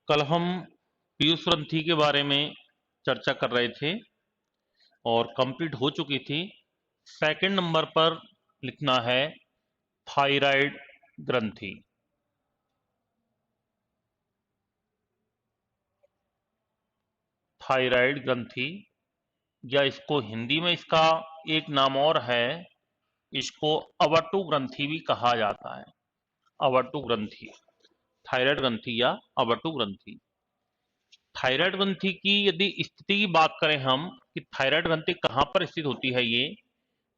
कल हम पीयूष ग्रंथि के बारे में चर्चा कर रहे थे और कंप्लीट हो चुकी थी। सेकंड नंबर पर लिखना है थायराइड ग्रंथि। थायराइड ग्रंथि, या इसको हिंदी में इसका एक नाम और है, इसको अवटु ग्रंथि भी कहा जाता है। अवटु ग्रंथि, थायराइड ग्रंथि या अवटु ग्रंथि। थायराइड ग्रंथि की यदि स्थिति की बात करें हम कि थायराइड ग्रंथि कहां पर स्थित होती है,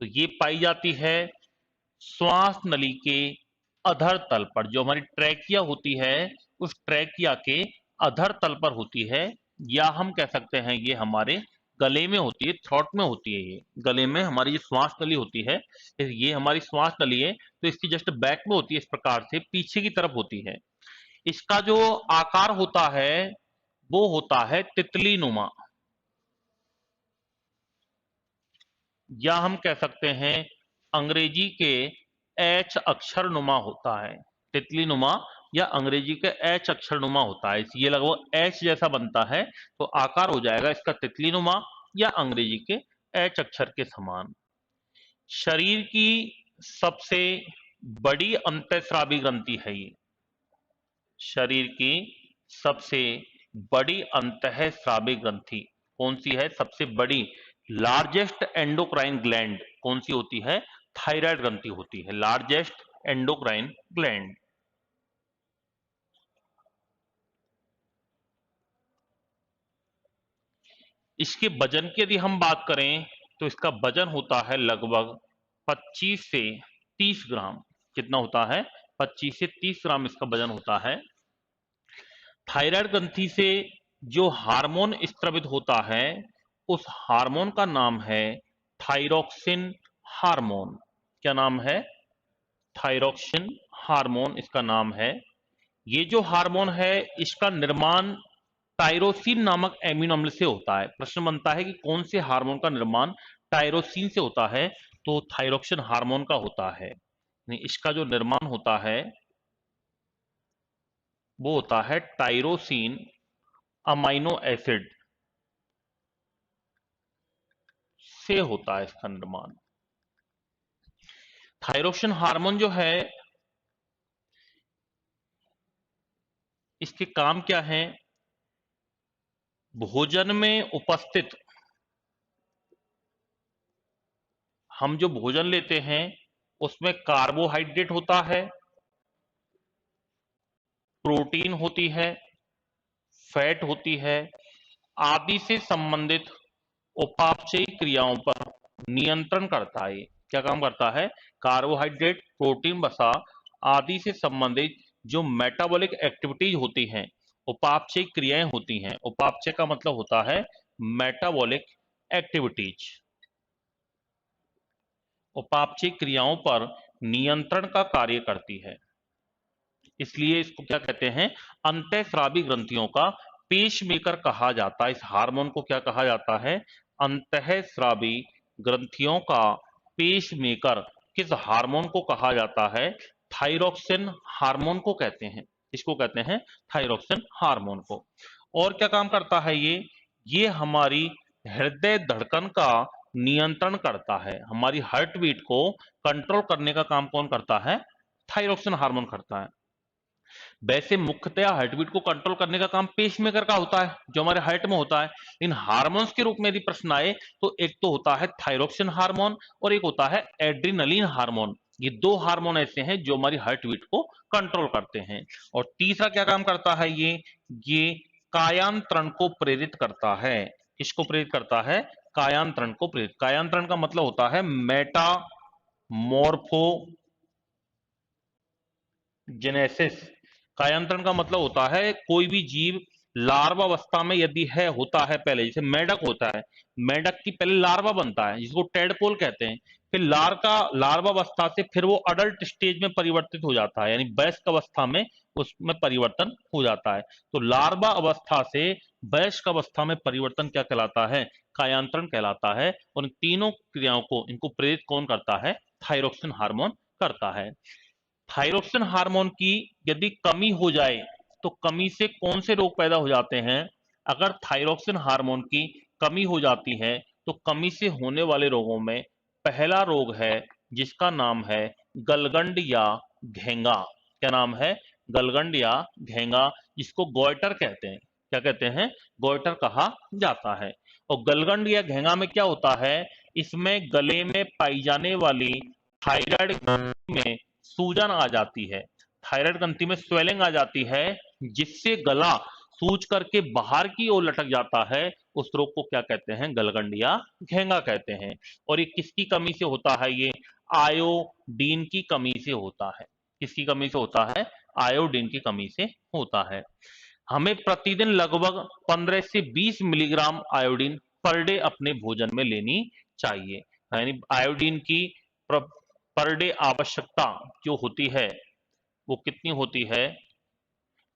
तो ये पाई जाती है श्वास नली के अधर तल पर। जो हमारी ट्रैकिया होती है उस ट्रैकिया के अधर तल पर होती है, या हम कह सकते हैं ये हमारे गले में होती है, थ्रोट में होती है। ये गले में हमारी जो श्वास नली होती है, ये हमारी श्वास नली है, तो इसकी जस्ट बैक में होती है, इस प्रकार से पीछे की तरफ होती है। इसका जो आकार होता है वो होता है तितली नुमा, या हम कह सकते हैं अंग्रेजी के एच अक्षर नुमा होता है। तितली नुमा या अंग्रेजी के एच अक्षर नुमा होता है। ये लगभग एच जैसा बनता है, तो आकार हो जाएगा इसका तितली नुमा या अंग्रेजी के एच अक्षर के समान। शरीर की सबसे बड़ी अंतःस्रावी ग्रंथि है ये। शरीर की सबसे बड़ी अंतःस्रावी ग्रंथि कौन सी है? सबसे बड़ी, लार्जेस्ट एंडोक्राइन ग्लैंड कौन सी होती है? थायराइड ग्रंथि होती है, लार्जेस्ट एंडोक्राइन ग्लैंड। इसके वजन की यदि हम बात करें तो इसका वजन होता है लगभग 25 से 30 ग्राम। कितना होता है? 25 से 30 ग्राम इसका वजन होता है। थायराइड ग्रंथि से जो हार्मोन स्त्रवित होता है उस हार्मोन का नाम है थायरोक्सिन हार्मोन। क्या नाम है? थायरोक्सिन हार्मोन इसका नाम है। ये जो हार्मोन है इसका निर्माण टायरोसिन नामक एमिनो अम्ल से होता है। प्रश्न बनता है कि कौन से हार्मोन का निर्माण टायरोसिन से होता है, तो थायरोक्सिन हार्मोन का होता है। इसका जो निर्माण होता है वो होता है टायरोसिन अमाइनो एसिड से होता है इसका निर्माण। थायरोक्सिन हार्मोन जो है इसके काम क्या है? भोजन में उपस्थित, हम जो भोजन लेते हैं उसमें कार्बोहाइड्रेट होता है, प्रोटीन होती है, फैट होती है, आदि से संबंधित उपापचयी क्रियाओं पर नियंत्रण करता है। क्या काम करता है? कार्बोहाइड्रेट, प्रोटीन, वसा आदि से संबंधित जो मेटाबॉलिक एक्टिविटीज होती हैं, उपापचयी क्रियाएं होती हैं। उपापचय का मतलब होता है मेटाबॉलिक एक्टिविटीज। उपापचयी क्रियाओं पर नियंत्रण का कार्य करती है, इसलिए इसको क्या कहते हैं? अंतःस्रावी ग्रंथियों का पेसमेकर कहा जाता है। इस हार्मोन को क्या कहा जाता है? अंतःस्रावी ग्रंथियों का पेसमेकर किस हार्मोन को कहा जाता है? थायरोक्सिन हार्मोन को कहते हैं। इसको कहते हैं थायरोक्सिन हार्मोन को। और क्या काम करता है ये हमारी हृदय धड़कन का नियंत्रण करता है। हमारी हार्ट बीट को कंट्रोल करने का काम कौन करता है? थायरोक्सिन हार्मोन करता है। वैसे मुख्यतया हार्टबीट को कंट्रोल करने का काम पेसमेकर का होता है, जो हमारे हार्ट में होता है। इन हार्मोन्स के रूप में यदि प्रश्न आए तो एक तो होता है थायरोक्सिन हार्मोन और एक होता है एड्रिनलिन हार्मोन। ये दो हार्मोन ऐसे हैं जो हमारी हार्ट बीट को कंट्रोल करते हैं। और तीसरा क्या काम करता है ये कायांतरण को प्रेरित करता है। किसको प्रेरित करता है? कायांतरण को प्रेरित। कायांतरण का मतलब होता है मेटामॉर्फोजेनेसिस। कायांतरण का मतलब होता है कोई भी जीव लार्वा अवस्था में यदि है, होता है पहले, जैसे मेढक होता है, मेढक की पहले लार्वा बनता है जिसको टेडपोल कहते हैं, फिर लार्वा अवस्था से फिर वो अडल्ट स्टेज में परिवर्तित हो जाता है, यानी वयस्क अवस्था में उसमें परिवर्तन हो जाता है। तो लार्वा अवस्था से वयस्क अवस्था में परिवर्तन क्या कहलाता है? कायांतरण कहलाता है। और इन तीनों क्रियाओं को, इनको प्रेरित कौन करता है? थायरोक्सिन हार्मोन करता है। थायरोक्सिन हार्मोन की यदि कमी हो जाए तो कमी से कौन से रोग पैदा हो जाते हैं? अगर थायरोक्सिन हार्मोन की कमी हो जाती है तो कमी से होने वाले रोगों में पहला रोग है जिसका नाम है गलगंड या घेंगा। क्या नाम है? गलगंड या घेंगा, जिसको गोइटर कहते हैं। क्या कहते हैं? गोइटर कहा जाता है। और गलगंड या घेंगा में क्या होता है? इसमें गले में पाई जाने वाली थायराइड ग्रंथि में सूजन आ जाती है, थायराइड ग्रंथि में स्वेलिंग आ जाती है, जिससे गला सूज करके बाहर की ओर लटक जाता है। उस रोग को क्या कहते हैं? गलगंड या घेंगा कहते हैं। और ये किसकी कमी से होता है? ये आयोडीन की कमी से होता है। किसकी कमी से होता है? आयोडीन की कमी से होता है। हमें प्रतिदिन लगभग 15 से 20 मिलीग्राम आयोडीन पर डे अपने भोजन में लेनी चाहिए। यानी आयोडीन की पर डे आवश्यकता जो होती है वो कितनी होती है?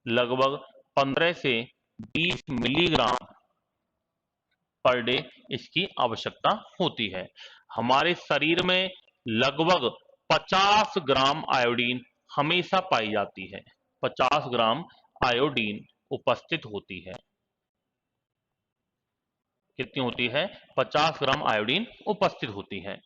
लगभग 15 से 20 मिलीग्राम पर डे इसकी आवश्यकता होती है। हमारे शरीर में लगभग 50 ग्राम आयोडीन हमेशा पाई जाती है। 50 ग्राम आयोडीन उपस्थित होती है। कितनी होती है? 50 ग्राम आयोडीन उपस्थित होती है।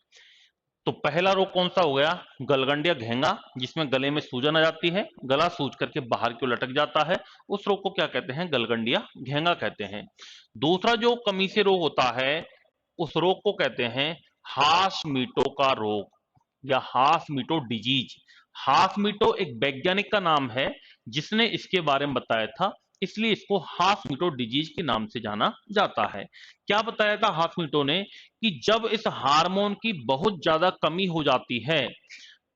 तो पहला रोग कौन सा हो गया? गलगंड या घेंगा, जिसमें गले में सूजन आ जाती है, गला सूज करके बाहर की ओर लटक जाता है। उस रोग को क्या कहते हैं? गलगंड या घेंगा कहते हैं। दूसरा जो कमी से रोग होता है उस रोग को कहते हैं हाशमीटो का रोग या हाशमीटो डिजीज। हाशमीटो एक वैज्ञानिक का नाम है जिसने इसके बारे में बताया था, इसलिए इसको हाशमीटो डिजीज के नाम से जाना जाता है। क्या बताया था हाशमीटो ने? कि जब इस हार्मोन की बहुत ज्यादा कमी हो जाती है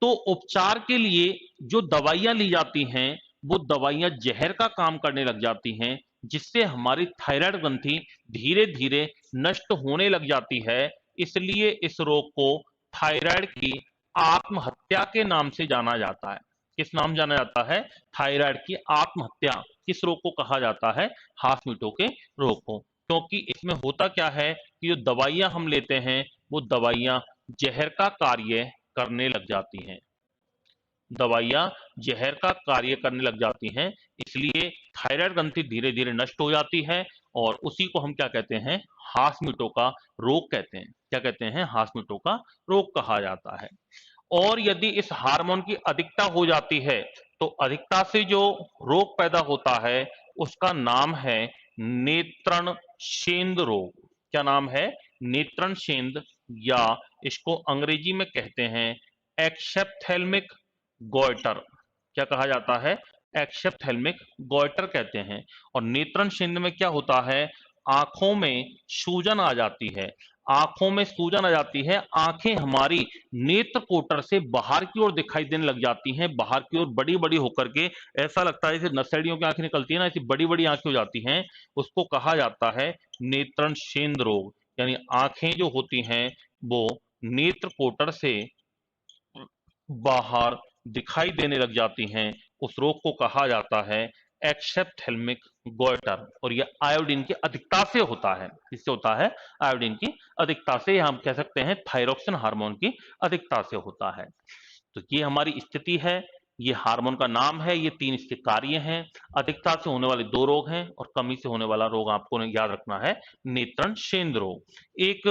तो उपचार के लिए जो दवाइयां ली जाती हैं वो दवाइयां जहर का काम करने लग जाती हैं, जिससे हमारी थायराइड ग्रंथि धीरे धीरे नष्ट होने लग जाती है। इसलिए इस रोग को थायराइड की आत्महत्या के नाम से जाना जाता है। किस नाम जाना जाता है? थायराइड की आत्महत्या। किस रोग को कहा जाता है? हाशमीटो के रोग को। क्योंकि इसमें होता क्या है कि जो दवाइयां हम लेते हैं वो दवाइयां जहर का कार्य करने लग जाती हैं। दवाइयां जहर का कार्य करने लग जाती हैं, इसलिए थायराइड ग्रंथि धीरे धीरे नष्ट हो जाती है और उसी को हम क्या कहते हैं? हाशमीटो का रोग कहते हैं। क्या कहते हैं? हाशमीटो का रोग कहा जाता है। और यदि इस हार्मोन की अधिकता हो जाती है तो अधिकता से जो रोग पैदा होता है उसका नाम है नेत्रण शेंद रोग। क्या नाम है? नेत्रण शेंद, या इसको अंग्रेजी में कहते हैं एक्सेप्थेल्मिक गॉइटर। क्या कहा जाता है? एक्सेप्थेल्मिक गॉइटर कहते हैं। और नेत्रण शेंद में क्या होता है? आंखों में सूजन आ जाती है। आंखों में सूजन आ जाती है, आंखें हमारी नेत्र कोटर से बाहर की ओर दिखाई देने लग जाती हैं, बाहर की ओर बड़ी बड़ी होकर के। ऐसा लगता है जैसे नशेड़ियों की आंखें निकलती है ना, ऐसी बड़ी बड़ी आंखें हो जाती हैं। उसको कहा जाता है नेत्रण शेंद रोग। यानी आंखें जो होती हैं वो नेत्र कोटर से बाहर दिखाई देने लग जाती हैं। उस रोग को कहा जाता है एक्सेप्थेल्मिक गॉइटर। और यह आयोडीन की अधिकता से होता है। इससे होता है आयोडीन की अधिकता से, या हम कह सकते हैं थायरोक्सिन हार्मोन की अधिकता से होता है। तो ये हमारी स्थिति है, ये हार्मोन का नाम है, ये तीन इसके कार्य हैं। अधिकता से होने वाले दो रोग हैं और कमी से होने वाला रोग आपको याद रखना है, नेत्रण शेंद रोग। एक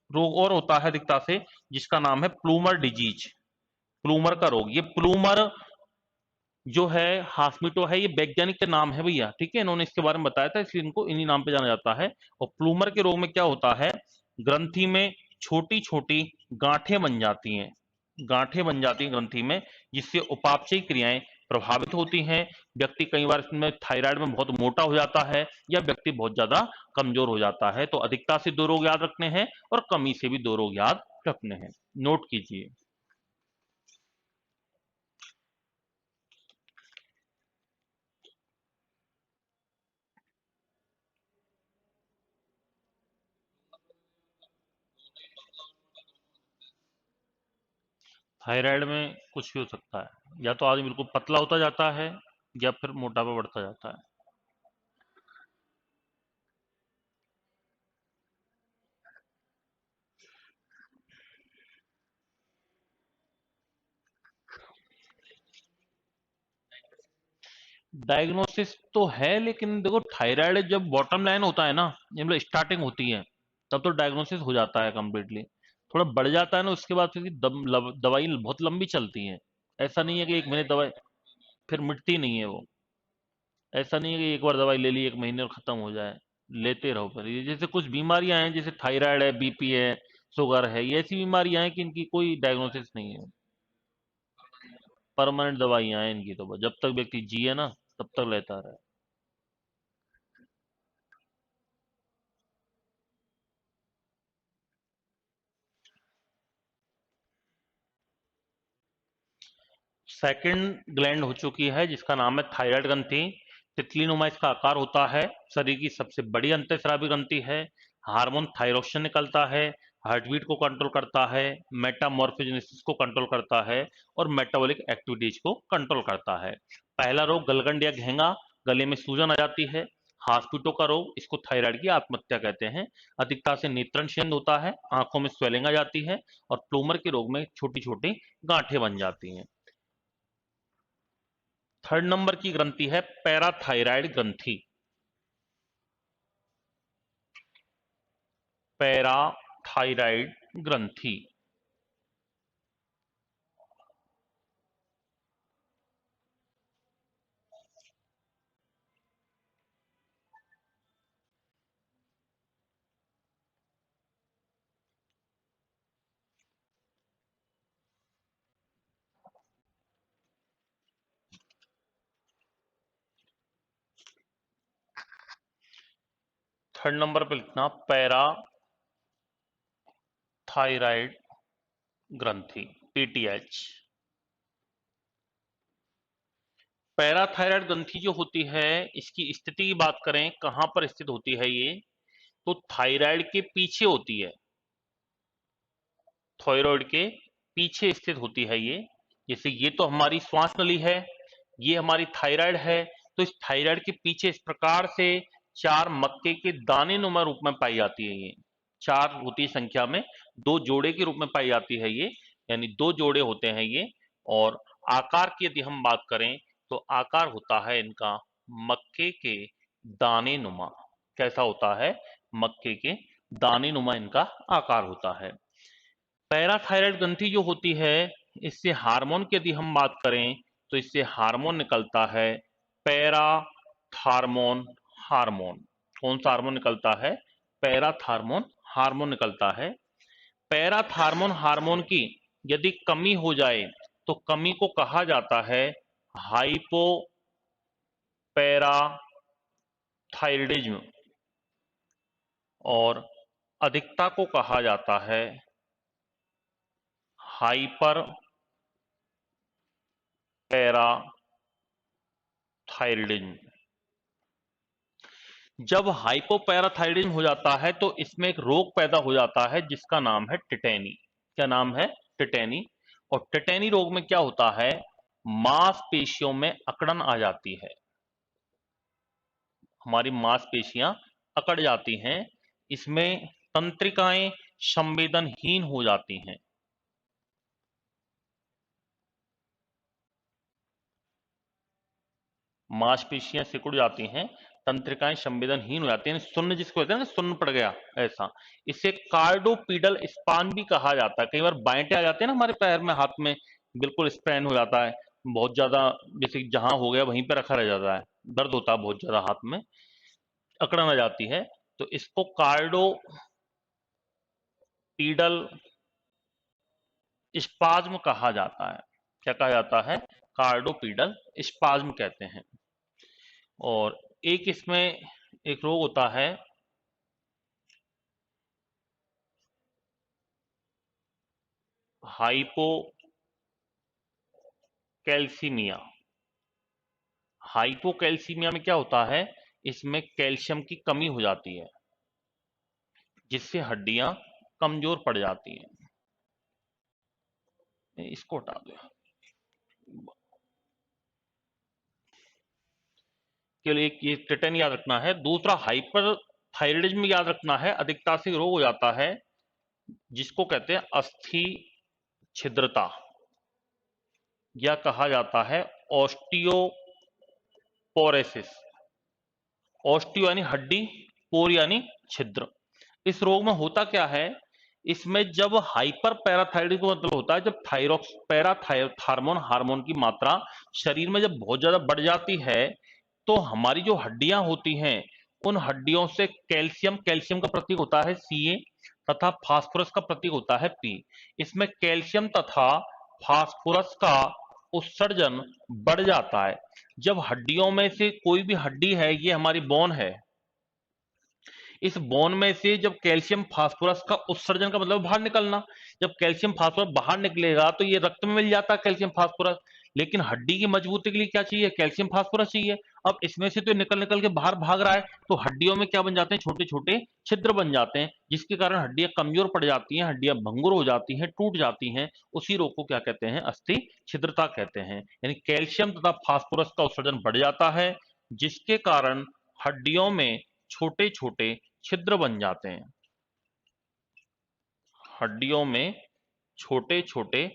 रोग और होता है अधिकता से जिसका नाम है प्लूमर डिजीज। प्लूमर का रोग, ये प्लूमर जो है हास्मिटो है, ये वैज्ञानिक का नाम है भैया, ठीक है। इन्होंने इसके बारे में बताया था इसलिए इनको इन्हीं नाम पे जाना जाता है। और प्लूमर के रोग में क्या होता है? ग्रंथि में छोटी छोटी गांठें बन जाती हैं। गांठें बन जाती हैं ग्रंथि में, जिससे उपापचयी क्रियाएं प्रभावित होती हैं। व्यक्ति कई बार इसमें थायराइड में बहुत मोटा हो जाता है या व्यक्ति बहुत ज्यादा कमजोर हो जाता है। तो अधिकता से दो रोग याद रखने हैं और कमी से भी दो रोग याद रखने हैं। नोट कीजिए। थायराइड में कुछ भी हो सकता है, या तो आदमी बिल्कुल पतला होता जाता है या फिर मोटापा बढ़ता जाता है। डायग्नोसिस तो है, लेकिन देखो थायराइड जब बॉटम लाइन होता है ना, जब मतलब स्टार्टिंग होती है, तब तो डायग्नोसिस हो जाता है कंप्लीटली। थोड़ा बढ़ जाता है ना उसके बाद फिर दवाई बहुत लंबी चलती है। ऐसा नहीं है कि एक महीने दवाई फिर मिटती नहीं है वो। ऐसा नहीं है कि एक बार दवाई ले ली एक महीने और खत्म हो जाए। लेते रहो। फिर ये जैसे कुछ बीमारियां हैं, जैसे थायराइड है, बीपी है, शुगर है, ये ऐसी बीमारियां हैं कि इनकी कोई डायग्नोसिस नहीं है। परमानेंट दवाइयां हैं इनकी, तो बस जब तक व्यक्ति जिए ना तब तक लेता रहे। सेकंड ग्लैंड हो चुकी है जिसका नाम है थायराइड ग्रंथि। तितलीनुमा इसका आकार होता है। शरीर की सबसे बड़ी अंतःस्रावी ग्रंथि है। हार्मोन थायरोक्सिन निकलता है। हार्टबीट को कंट्रोल करता है। मेटामॉर्फोजेनेसिस को कंट्रोल करता है। और मेटाबॉलिक एक्टिविटीज को कंट्रोल करता है। पहला रोग गलगंड या घेंगा, गले में सूजन आ जाती है। हास्पिटो का रोग, इसको थायराइड की आत्महत्या कहते हैं। अधिकता से नेत्रन क्षेत्र होता है, आंखों में स्वेलिंग आ जाती है। और प्लूमर के रोग में छोटी छोटी गांठें बन जाती हैं। थर्ड नंबर की ग्रंथि है पैराथायराइड ग्रंथि। पैराथायराइड ग्रंथि। थर्ड नंबर पे लिखना पैराथायराइड ग्रंथि, पीटीएच। पैराथायराइड ग्रंथि जो होती है, इसकी स्थिति की बात करें कहां पर स्थित होती है ये, तो थायराइड के पीछे होती है। थायराइड के पीछे स्थित होती है ये। जैसे ये तो हमारी श्वास नली है, ये हमारी थायराइड है। तो इस थायराइड के पीछे इस प्रकार से चार मक्के के दाने नुमा रूप में पाई जाती है ये। चार होती है संख्या में, दो जोड़े के रूप में पाई जाती है ये, यानी दो जोड़े होते हैं ये। और आकार की यदि हम बात करें तो आकार होता है इनका मक्के के दाने नुमा। कैसा होता है? मक्के के दाने नुमा इनका आकार होता है। पैराथायराइड ग्रंथि जो होती है, इससे हार्मोन की यदि हम बात करें तो इससे हार्मोन निकलता है, पैराथार्मोन हार्मोन। कौन सा हार्मोन निकलता है? पैराथार्मोन हार्मोन निकलता है। पैराथार्मोन हार्मोन की यदि कमी हो जाए तो कमी को कहा जाता है हाइपोपैराथायरिडिज्म। और अधिकता को कहा जाता है हाइपर पैराथायरिडिज्म। जब हाइपोपैराथायरिज्म हो जाता है तो इसमें एक रोग पैदा हो जाता है जिसका नाम है टिटेनी। क्या नाम है? टिटेनी। और टिटेनी रोग में क्या होता है? मांसपेशियों में अकड़न आ जाती है। हमारी मांसपेशियां अकड़ जाती हैं। इसमें तंत्रिकाएं संवेदनहीन हो जाती हैं। मांसपेशियां सिकुड़ जाती हैं, तंत्रिकाएं संवेदनहीन हो जाती हैं, शून्य जिसको कहते हैं ना, शून्य पड़ गया ऐसा। इसे कार्डोपीडल स्पान भी कहा जाता है। कई बार बांटे आ जाते हैं ना हमारे पैर में, हाथ में, बिल्कुल स्प्रैन हो जाता है बहुत ज्यादा, जैसे जहां हो गया वहीं पे रखा रह जाता है, दर्द होता है बहुत ज्यादा हाथ में, अकड़न आ जाती है। तो इसको कार्डोपीडल स्पाज्म कहा जाता है। क्या कहा जाता है? कार्डोपीडल स्पाज्म कहते हैं। और एक इसमें एक रोग होता है हाइपोकैल्सीमिया। हाइपोकैल्सीमिया में क्या होता है? इसमें कैल्शियम की कमी हो जाती है जिससे हड्डियां कमजोर पड़ जाती हैं। इसको हटा दो। केवल एक ये टिटेन याद रखना है। दूसरा हाइपर थायरिडिज्म याद रखना है। अधिकता से रोग हो जाता है जिसको कहते हैं अस्थि छिद्रता, या कहा जाता है ऑस्टियोपोरोसिस। ऑस्टियोपोरोसिस। ऑस्टियो यानी हड्डी, पोर यानी छिद्र। इस रोग में होता क्या है, इसमें जब हाइपर पैराथायराइडिज्म का मतलब होता है जब थायरॉक्स पैराथायरॉन हार्मोन की मात्रा शरीर में जब बहुत ज्यादा बढ़ जाती है, तो हमारी जो हड्डियां होती हैं उन हड्डियों से कैल्शियम, कैल्शियम का प्रतीक होता है Ca, तथा फास्फोरस का प्रतीक होता है P। इसमें कैल्शियम तथा फास्फोरस का उत्सर्जन बढ़ जाता है। जब हड्डियों में से कोई भी हड्डी है, ये हमारी बोन है, इस बोन में से जब कैल्शियम फास्फोरस का उत्सर्जन का मतलब बाहर निकलना, जब कैल्शियम फास्फोरस बाहर निकलेगा तो ये रक्त में मिल जाता है कैल्शियम फास्फोरस। लेकिन हड्डी की मजबूती के लिए क्या चाहिए, कैल्शियम फास्फोरस चाहिए। अब इसमें से तो निकल निकल के बाहर भाग रहा है, तो हड्डियों में क्या बन जाते हैं, छोटे छोटे छिद्र बन जाते हैं, जिसके कारण हड्डियां कमजोर पड़ जाती हैं, हड्डियां भंगुर हो जाती हैं, टूट जाती हैं। उसी रोग को क्या कहते हैं, अस्थि छिद्रता कहते हैं। यानी कैल्शियम तथा फास्फोरस का उत्सर्जन बढ़ जाता है, जिसके कारण हड्डियों में छोटे छोटे छिद्र बन जाते हैं। हड्डियों में छोटे छोटे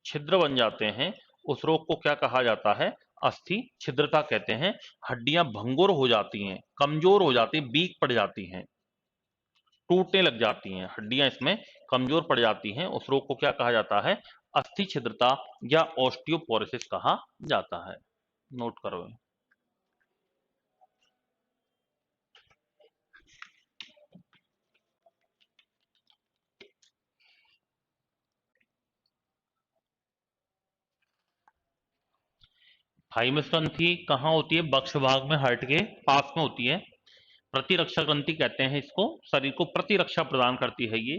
छिद्र बन जाते हैं। उस रोग को क्या कहा जाता है, अस्थि छिद्रता कहते हैं। हड्डियां भंगुर हो जाती हैं, कमजोर हो जाती हैं, वीक पड़ जाती हैं, टूटने लग जाती हैं, हड्डियां इसमें कमजोर पड़ जाती हैं। उस रोग को क्या कहा जाता है, अस्थि छिद्रता या ऑस्टियोपोरोसिस कहा जाता है। नोट करो। थाइमस ग्रंथि कहाँ होती है, बक्ष भाग में, हार्ट के पास में होती है। प्रतिरक्षा ग्रंथि कहते हैं इसको, शरीर को प्रतिरक्षा प्रदान करती है ये।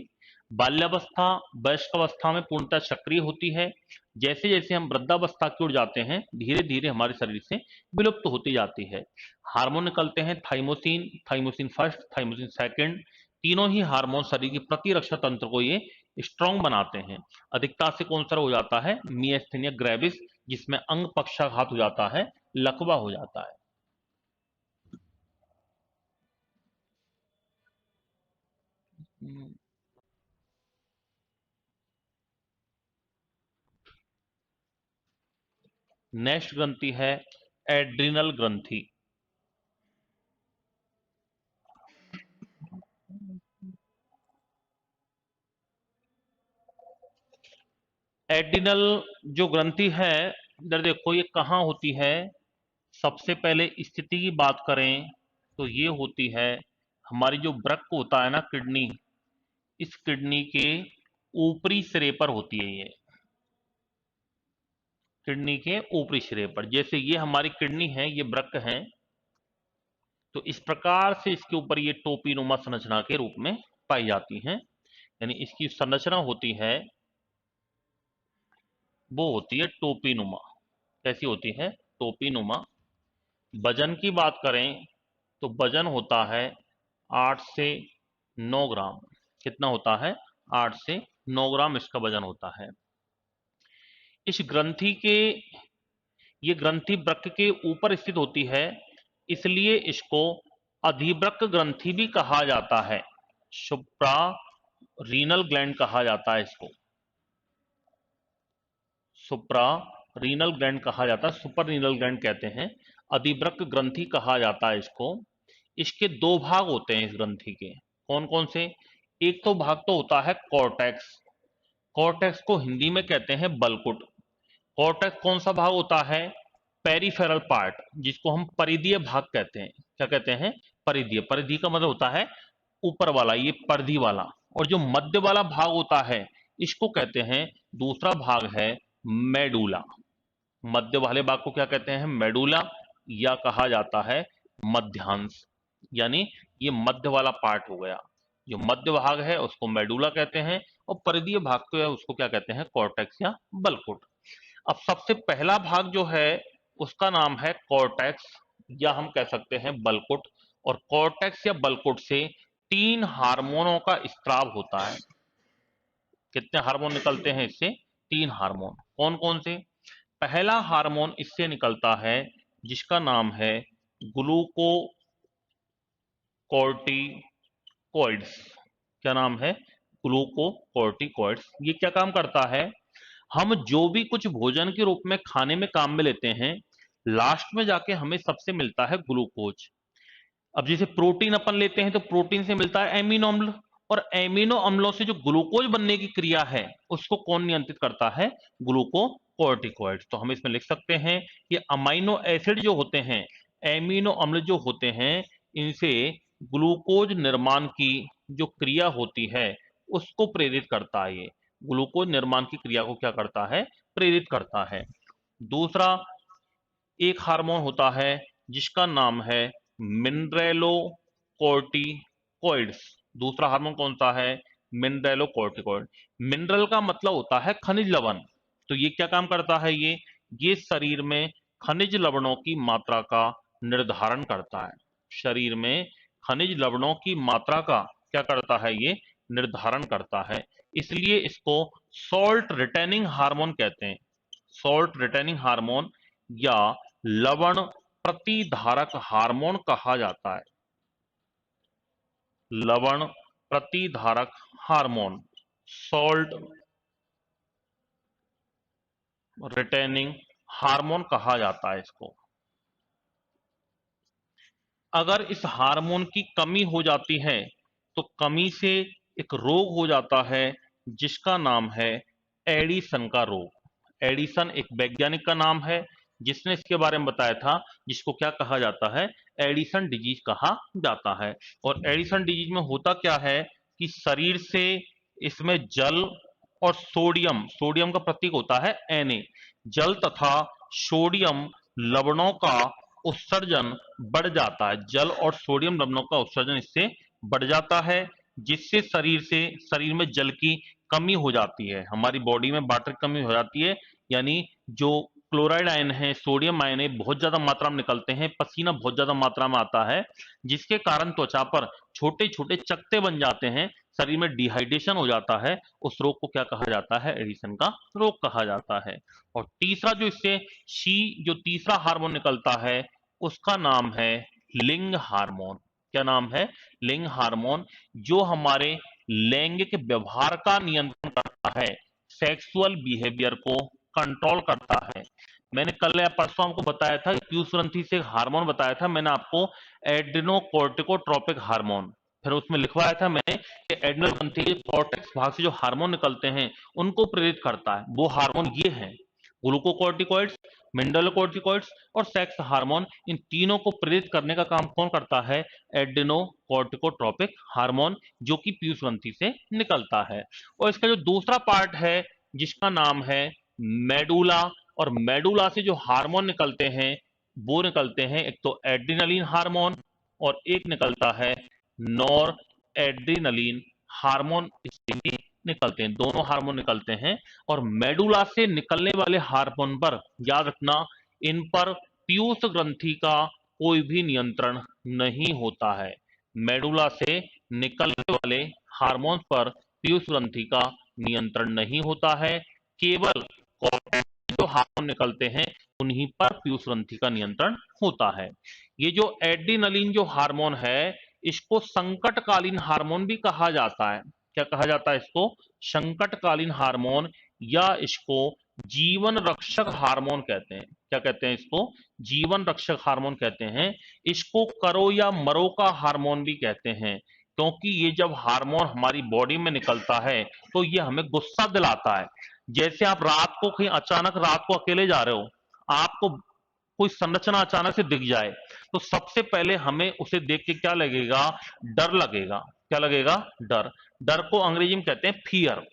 बाल्यावस्था वयस्क अवस्था में पूर्णतः सक्रिय होती है। जैसे जैसे हम वृद्धावस्था की ओर जाते हैं, धीरे धीरे हमारे शरीर से विलुप्त होती जाती है। हार्मोन निकलते हैं, thymosin, thymosin first, thymosin second. तीनों ही हार्मोन शरीर की प्रतिरक्षा तंत्र को ये स्ट्रांग बनाते हैं। अधिकता से कौन सा हो जाता है, मियास्थेनिया ग्रेविस, जिसमें अंग पक्षाघात हो जाता है, लकवा हो जाता है। नेक्स्ट ग्रंथि है एड्रिनल ग्रंथि। एड्रिनल जो ग्रंथि है, इधर देखो ये कहाँ होती है। सबसे पहले स्थिति की बात करें तो ये होती है, हमारी जो वृक्क होता है ना, किडनी, इस किडनी के ऊपरी सिरे पर होती है ये, किडनी के ऊपरी सिरे पर। जैसे ये हमारी किडनी है, ये वृक्क है, तो इस प्रकार से इसके ऊपर ये टोपीनुमा संरचना के रूप में पाई जाती हैं। यानी इसकी संरचना होती है, वो होती है टोपीनुमा। कैसी होती है, टोपीनुमा। वजन की बात करें तो वजन होता है 8 से 9 ग्राम। कितना होता है, 8 से 9 ग्राम इसका वजन होता है। इस ग्रंथि के, ये ग्रंथि वृक्क के ऊपर स्थित होती है, इसलिए इसको अधिवृक्क ग्रंथि भी कहा जाता है। सुप्रा रीनल ग्लैंड कहा जाता है इसको, सुप्रा रीनल ग्लैंड कहा जाता है, सुपर रीनल ग्लैंड कहते हैं। अधिवृक्क ग्रंथि कहा जाता है इसको। इसके दो भाग होते हैं इस ग्रंथि के। कौन कौन से, एक तो भाग तो होता है कॉर्टेक्स। कॉर्टेक्स को हिंदी में कहते हैं बलकुट। कॉर्टेक्स कौन सा भाग होता है, पेरिफेरल पार्ट, जिसको हम परिधीय भाग कहते हैं। क्या कहते हैं, परिधीय। परिधि का मतलब होता है ऊपर वाला, ये परिधि वाला। और जो मध्य वाला भाग होता है, इसको कहते हैं, दूसरा भाग है मेडुला। मध्य वाले भाग को क्या कहते हैं, मेडुला, या कहा जाता है मध्यांश। यानी ये मध्य वाला पार्ट हो गया, जो मध्य भाग है उसको मेडुला कहते हैं, और परिधीय भाग को है उसको क्या कहते हैं, कॉर्टेक्स या बलकुट। अब सबसे पहला भाग जो है उसका नाम है कॉर्टेक्स, या हम कह सकते हैं बलकुट। और कॉर्टेक्स या बलकुट से 3 हार्मोनों का स्त्राव होता है। कितने हार्मोन निकलते हैं इससे, 3 हार्मोन। कौन कौन से, पहला हार्मोन इससे निकलता है जिसका नाम है ग्लूकोकॉर्टिकोइड्स। क्या नाम है, ग्लूकोकॉर्टिकोइड्स। ये क्या काम करता है, हम जो भी कुछ भोजन के रूप में खाने में काम में लेते हैं, लास्ट में जाके हमें सबसे मिलता है ग्लूकोज। अब जैसे प्रोटीन अपन लेते हैं तो प्रोटीन से मिलता है एमिनो अम्ल, और एमिनो अम्लों से जो ग्लूकोज बनने की क्रिया है उसको कौन नियंत्रित करता है? ग्लूकोकॉर्टिकॉइड्स। तो हम इसमें लिख सकते हैं कि अमाइनो एसिड जो होते हैं, एमिनो अम्ल जो होते हैं, इनसे ग्लूकोज निर्माण की जो क्रिया होती है उसको प्रेरित करता है। ये ग्लूकोज निर्माण की क्रिया को क्या करता है? प्रेरित करता है। दूसरा एक हार्मोन होता है जिसका नाम है मिनरेलोकॉर्टिकॉइड्स। दूसरा हार्मोन कौन सा है? मिनरेलोकॉर्टिकॉइड। मिनरल का मतलब होता है खनिज लवण। तो ये क्या काम करता है? ये शरीर में खनिज लवणों की मात्रा का निर्धारण करता है। शरीर में खनिज लवणों की मात्रा का क्या करता है? ये निर्धारण करता है। इसलिए इसको सॉल्ट रिटेनिंग हार्मोन कहते हैं। सॉल्ट रिटेनिंग हार्मोन या लवण प्रतिधारक हार्मोन कहा जाता है। लवण प्रतिधारक हार्मोन, सॉल्ट रिटेनिंग हार्मोन कहा जाता है इसको। अगर इस हार्मोन की कमी हो जाती है तो कमी से एक रोग हो जाता है जिसका नाम है एडिसन का रोग। एडिसन एक वैज्ञानिक का नाम है जिसने इसके बारे में बताया था, जिसको क्या कहा जाता है? एडिसन डिजीज कहा जाता है। और एडिसन डिजीज में होता क्या है कि शरीर से इसमें जल और सोडियम, सोडियम का प्रतीक होता है Na, जल तथा सोडियम लवणों का उत्सर्जन बढ़ जाता है। जल और सोडियम लवणों का उत्सर्जन इससे बढ़ जाता है, जिससे शरीर में जल की कमी हो जाती है। हमारी बॉडी में वाटर की कमी हो जाती है, यानी जो क्लोराइड आयन है, सोडियम आयन है, बहुत ज्यादा मात्रा में निकलते हैं, पसीना बहुत ज्यादा मात्रा में आता है, जिसके कारण त्वचा पर छोटे छोटे चकत्ते बन जाते हैं, शरीर में डिहाइड्रेशन हो जाता है। उस रोग को क्या कहा जाता है? एडिसन का रोग कहा जाता है। और तीसरा जो इससे जो तीसरा हार्मोन निकलता है उसका नाम है लिंग हार्मोन। क्या नाम है? लिंग हार्मोन, जो हमारे लैंगिक व्यवहार का नियंत्रण करता है, सेक्सुअल बिहेवियर को कंट्रोल करता है। मैंने कल या परसों आपको बताया था, पीयूष ग्रंथि से हार्मोन बताया था मैंने आपको, एड्रेनोकोर्टिकोट्रोपिक हार्मोन। फिर उसमें लिखवाया था मैंने कि एड्रेनल ग्रंथि के कॉर्टेक्स भाग से जो हार्मोन निकलते हैं उनको प्रेरित करता है। वो हार्मोन ये है, ग्लूकोकॉर्टिकॉइड्स, मिनरलोकॉर्टिकॉइड्स और सेक्स हार्मोन। इन तीनों को प्रेरित करने का काम कौन करता है? एड्रेनोकोर्टिकोट्रोपिक हार्मोन, जो कि पीयूष ग्रंथि से निकलता है। और इसका जो दूसरा पार्ट है जिसका नाम है मेडुला, और मेडुला से जो हार्मोन निकलते हैं वो निकलते हैं, एक तो एड्रीनलिन हार्मोन और एक निकलता है नॉर एड्रीनलिन हार्मोन। इससे भी निकलते हैं, दोनों हार्मोन निकलते हैं। और मेडुला से निकलने वाले हार्मोन पर याद रखना, इन पर पीयूष ग्रंथि का कोई भी नियंत्रण नहीं होता है। मेडुला से निकलने वाले हार्मोन पर पीयूष ग्रंथि का नियंत्रण नहीं होता है, केवल कॉर्टेक्स जो हार्मोन निकलते हैं उन्हीं पर पीयूष ग्रंथि का नियंत्रण होता है। ये जो एड्रीनलिन जो हार्मोन है इसको संकटकालीन हार्मोन भी कहा जाता है। क्या कहा जाता है इसको? संकटकालीन हार्मोन, या इसको जीवन रक्षक हार्मोन कहते हैं। क्या कहते हैं इसको? जीवन रक्षक हार्मोन कहते हैं। इसको करो या मरो का हार्मोन भी कहते हैं, क्योंकि ये जब हार्मोन हमारी बॉडी में निकलता है तो ये हमें गुस्सा दिलाता है। जैसे आप रात को कहीं अचानक रात को अकेले जा रहे हो, आपको कोई संरचना अचानक से दिख जाए तो सबसे पहले हमें उसे देख के क्या लगेगा? डर लगेगा। क्या लगेगा? डर। डर को अंग्रेजी में कहते हैं फियर।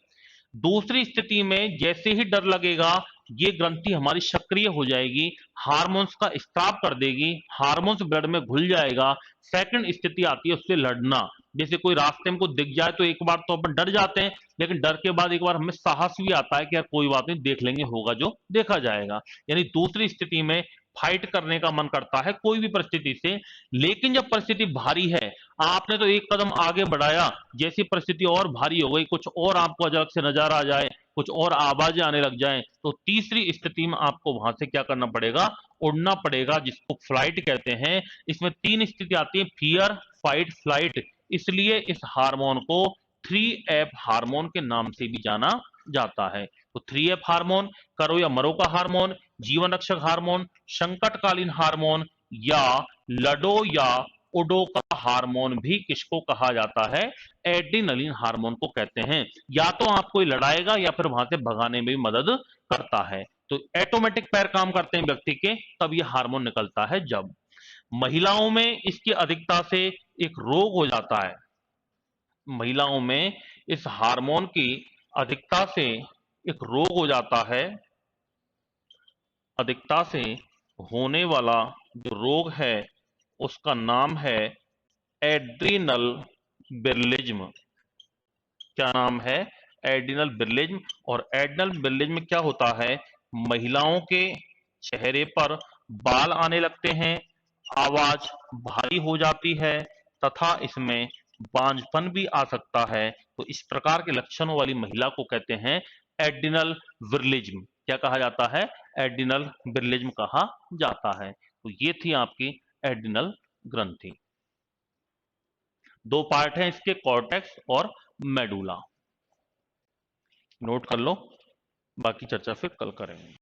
दूसरी स्थिति में जैसे ही डर लगेगा ये ग्रंथि हमारी सक्रिय हो जाएगी, हार्मोन्स का स्त्राव कर देगी, हार्मोन्स ब्लड में घुल जाएगा। सेकंड स्थिति आती है उससे लड़ना। जैसे कोई रास्ते में को दिख जाए तो एक बार तो अपन डर जाते हैं, लेकिन डर के बाद एक बार हमें साहस भी आता है कि यार कोई बात नहीं, देख लेंगे, होगा जो देखा जाएगा। यानी दूसरी स्थिति में फाइट करने का मन करता है कोई भी परिस्थिति से। लेकिन जब परिस्थिति भारी है, आपने तो एक कदम आगे बढ़ाया, जैसी परिस्थिति और भारी हो गई, कुछ और आपको अचानक से नजारा आ जाए, कुछ और आवाजें आने लग जाएं, तो तीसरी स्थिति में आपको वहां से क्या करना पड़ेगा? उड़ना पड़ेगा, जिसको फ्लाइट कहते हैं। इसमें तीन स्थिति आती है, फियर, फाइट, फ्लाइट। इसलिए इस हार्मोन को 3F हार्मोन के नाम से भी जाना जाता है। तो 3F हार्मोन, करो या मरो का हार्मोन, जीवन रक्षक हार्मोन, संकटकालीन हार्मोन या लडो या ओडो का हार्मोन भी किसको कहा जाता है? एड्रिनलिन हार्मोन को कहते हैं। या तो आपको लड़ाएगा या फिर वहां से भगाने में भी मदद करता है। तो ऑटोमेटिक पैर काम करते हैं व्यक्ति के, तब ये हार्मोन निकलता है। जब महिलाओं में इसकी अधिकता से एक रोग हो जाता है, महिलाओं में इस हार्मोन की अधिकता से एक रोग हो जाता है, अधिकता से होने वाला जो रोग है उसका नाम है एड्रिनल विरलिज्म। क्या नाम है? एड्रिनल विरलिज्म। और एड्रिनल विरलिज्म में क्या होता है? महिलाओं के चेहरे पर बाल आने लगते हैं, आवाज भारी हो जाती है तथा इसमें बांझपन भी आ सकता है। तो इस प्रकार के लक्षणों वाली महिला को कहते हैं एड्रिनल विरलिज्म। क्या कहा जाता है? एड्रिनल विरलिज्म कहा जाता है। तो ये थी आपकी एड्रिनल ग्रंथि। दो पार्ट हैं इसके, कॉर्टेक्स और मेडुला। नोट कर लो, बाकी चर्चा फिर कल करेंगे।